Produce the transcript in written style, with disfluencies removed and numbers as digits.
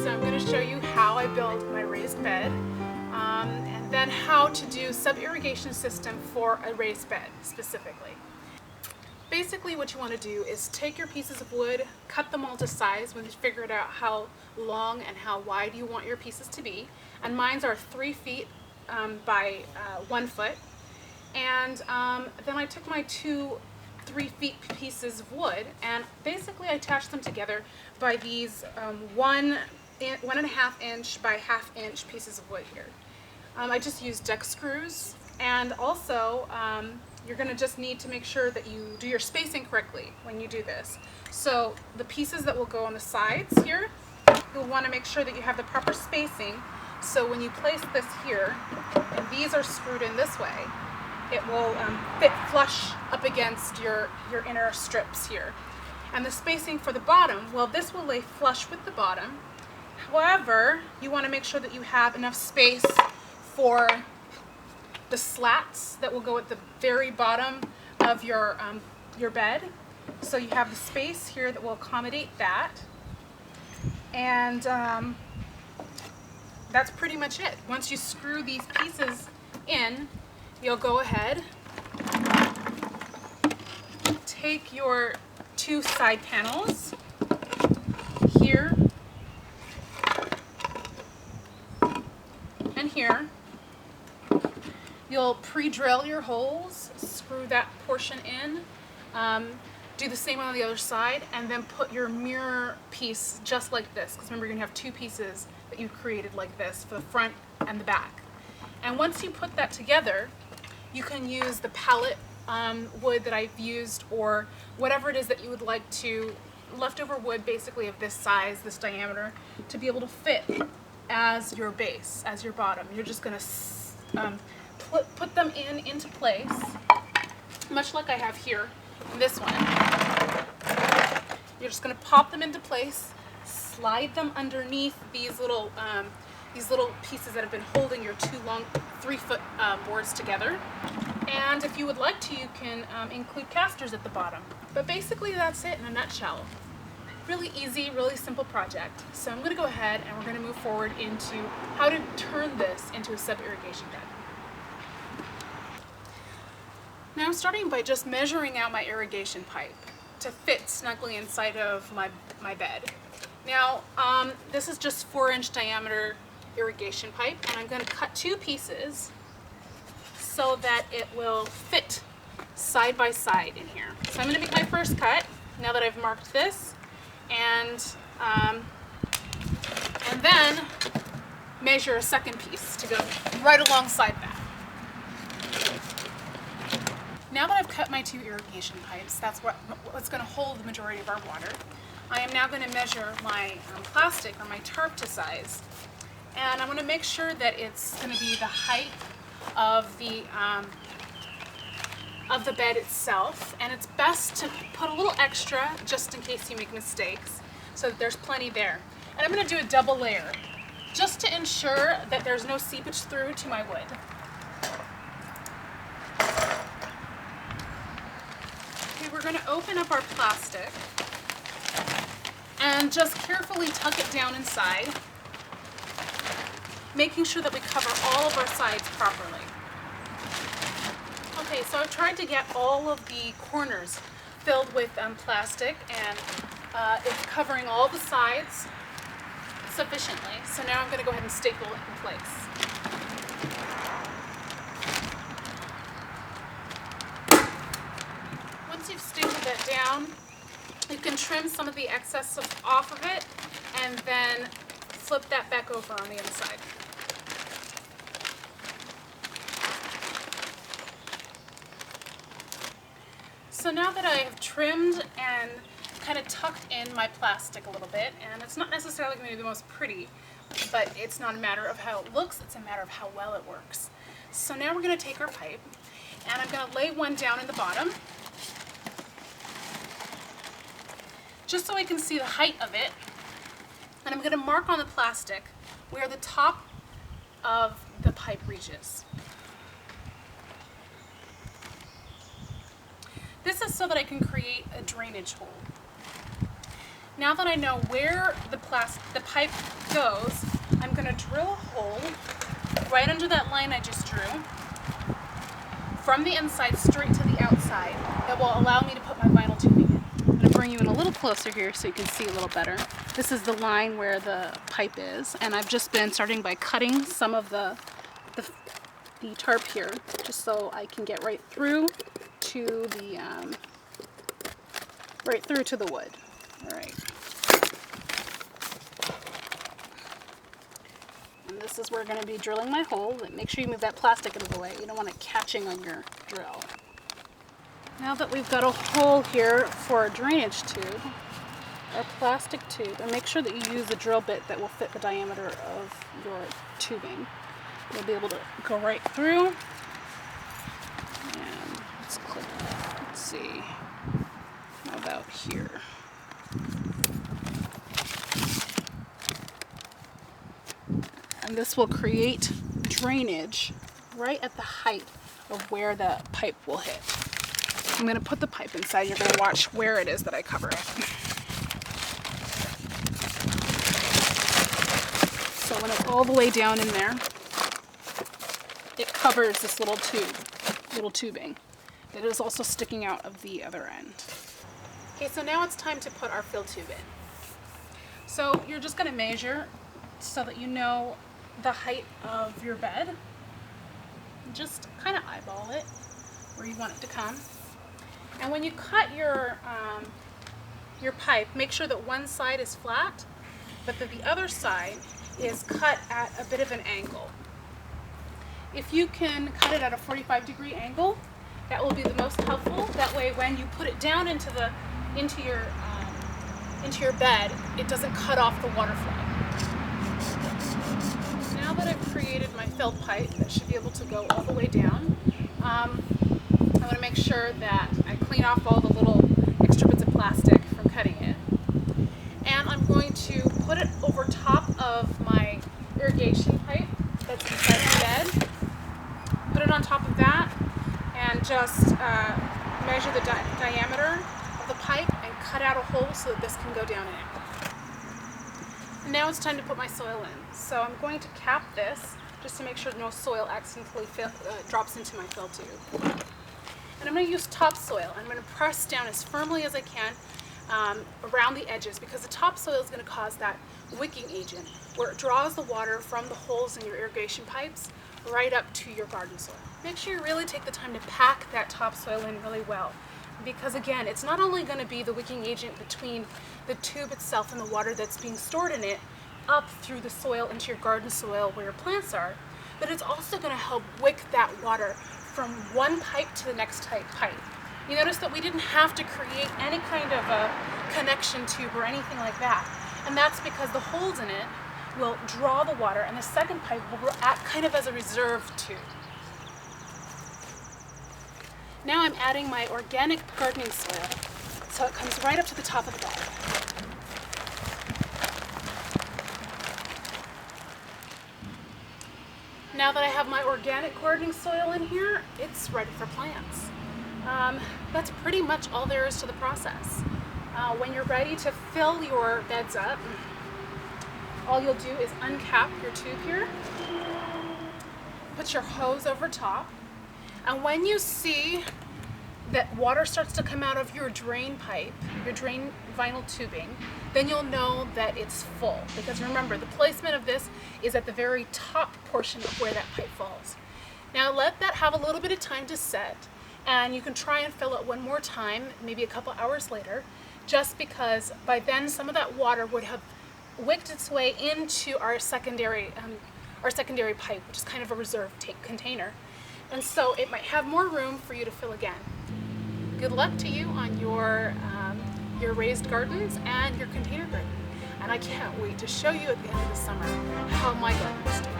So I'm going to show you how I built my raised bed and then how to do sub-irrigation system for a raised bed specifically. Basically what you want to do is take your pieces of wood, cut them all to size when you figured out how long and how wide you want your pieces to be. And mine are 3 feet by 1 foot. And then I took my 2 3-feet pieces of wood and basically I attached them together by these 1.5 inch by 1/2 inch pieces of wood here. I just used deck screws, and also you're going to just need to make sure that you do your spacing correctly when you do this. So the pieces that will go on the sides here, you'll want to make sure that you have the proper spacing, so when you place this here and these are screwed in this way, it will fit flush up against your inner strips here. And the spacing for the bottom, well, this will lay flush with the bottom. However, you want to make sure that you have enough space for the slats that will go at the very bottom of your bed. So you have the space here that will accommodate that. And that's pretty much it. Once you screw these pieces in, you'll go ahead, take your 2 side panels here and here. You'll pre-drill your holes, screw that portion in, do the same on the other side, and then put your mirror piece just like this, because remember you're going to have 2 pieces that you created like this for the front and the back. And once you put that together, you can use the pallet wood that I've used, or whatever it is that you would like to, leftover wood basically of this size, this diameter, to be able to fit as your base, as your bottom. You're just going to put them into place, much like I have here in this one. You're just going to pop them into place, slide them underneath these little pieces that have been holding your 2 long 3-foot boards together. And if you would like to, you can include casters at the bottom. But basically that's it in a nutshell. Really easy, really simple project. So I'm going to go ahead and we're going to move forward into how to turn this into a sub-irrigation bed. Now I'm starting by just measuring out my irrigation pipe to fit snugly inside of my bed. Now this is just 4-inch diameter irrigation pipe, and I'm going to cut 2 pieces so that it will fit side by side in here. So I'm going to make my first cut now that I've marked this, and then measure a second piece to go right alongside that. Now that I've cut my 2 irrigation pipes, that's what's going to hold the majority of our water. I am now going to measure my plastic or my tarp to size, and I'm going to make sure that it's going to be the height of the bed itself, and it's best to put a little extra just in case you make mistakes, so that there's plenty there. And I'm going to do a double layer just to ensure that there's no seepage through to my wood. Okay, we're going to open up our plastic and just carefully tuck it down inside, making sure that we cover all of our sides properly. Okay, so I've tried to get all of the corners filled with plastic, and it's covering all the sides sufficiently. So now I'm going to go ahead and staple it in place. Once you've stapled that down, you can trim some of the excess off of it and then flip that back over on the inside. So now that I have trimmed and kind of tucked in my plastic a little bit, and it's not necessarily going to be the most pretty, but it's not a matter of how it looks, it's a matter of how well it works. So now we're going to take our pipe, and I'm going to lay one down in the bottom, just so I can see the height of it, and I'm going to mark on the plastic where the top of the pipe reaches. This is so that I can create a drainage hole. Now that I know where the pipe goes, I'm going to drill a hole right under that line I just drew, from the inside straight to the outside, that will allow me to put my vinyl tubing in. I'm going to bring you in a little closer here so you can see a little better. This is the line where the pipe is, and I've just been starting by cutting some of the tarp here, just so I can get right through to the wood. All right. And this is where we're going to be drilling my hole. Make sure you move that plastic out of the way. You don't want it catching on your drill. Now that we've got a hole here for a drainage tube, our plastic tube, and make sure that you use a drill bit that will fit the diameter of your tubing. You'll be able to go right through. And let's click it. Let's see. How about here? And this will create drainage right at the height of where the pipe will hit. I'm going to put the pipe inside. You're going to watch where it is that I cover it. So when it's all the way down in there, it covers this little tubing that is also sticking out of the other end. Okay, so now it's time to put our fill tube in. So you're just going to measure so that you know the height of your bed. Just kind of eyeball it where you want it to come. And when you cut your pipe, make sure that one side is flat, but that the other side is cut at a bit of an angle. If you can cut it at a 45-degree angle, that will be the most helpful. That way, when you put it down into your bed, it doesn't cut off the water flow. Now that I've created my filled pipe that should be able to go all the way down, I want to make sure that I clean off all the little extra bits of plastic from cutting it. And I'm going to put it over top of my irrigation pipe that's inside my bed. Put it on top of that and just measure the diameter of the pipe and cut out a hole so that this can go down in it. And now it's time to put my soil in. So I'm going to cap this just to make sure no soil accidentally drops into my fill tube. And I'm going to use topsoil. I'm going to press down as firmly as I can around the edges, because the topsoil is going to cause that wicking agent where it draws the water from the holes in your irrigation pipes right up to your garden soil. Make sure you really take the time to pack that topsoil in really well, because again, it's not only going to be the wicking agent between the tube itself and the water that's being stored in it up through the soil into your garden soil where your plants are, but it's also going to help wick that water from one pipe to the next pipe. You notice that we didn't have to create any kind of a connection tube or anything like that, and that's because the holes in it will draw the water, and the second pipe will act kind of as a reserve tube. Now I'm adding my organic gardening soil, so it comes right up to the top of the bed. Now that I have my organic gardening soil in here, it's ready for plants. That's pretty much all there is to the process. When you're ready to fill your beds up, all you'll do is uncap your tube here, put your hose over top, and when you see that water starts to come out of your drain pipe, your drain vinyl tubing, then you'll know that it's full. Because remember, the placement of this is at the very top portion of where that pipe falls. Now let that have a little bit of time to set, and you can try and fill it one more time, maybe a couple hours later, just because by then some of that water would have wicked its way into our secondary pipe, which is kind of a reserve container. And so it might have more room for you to fill again. Good luck to you on your raised gardens and your container garden. And I can't wait to show you at the end of the summer how my garden is doing.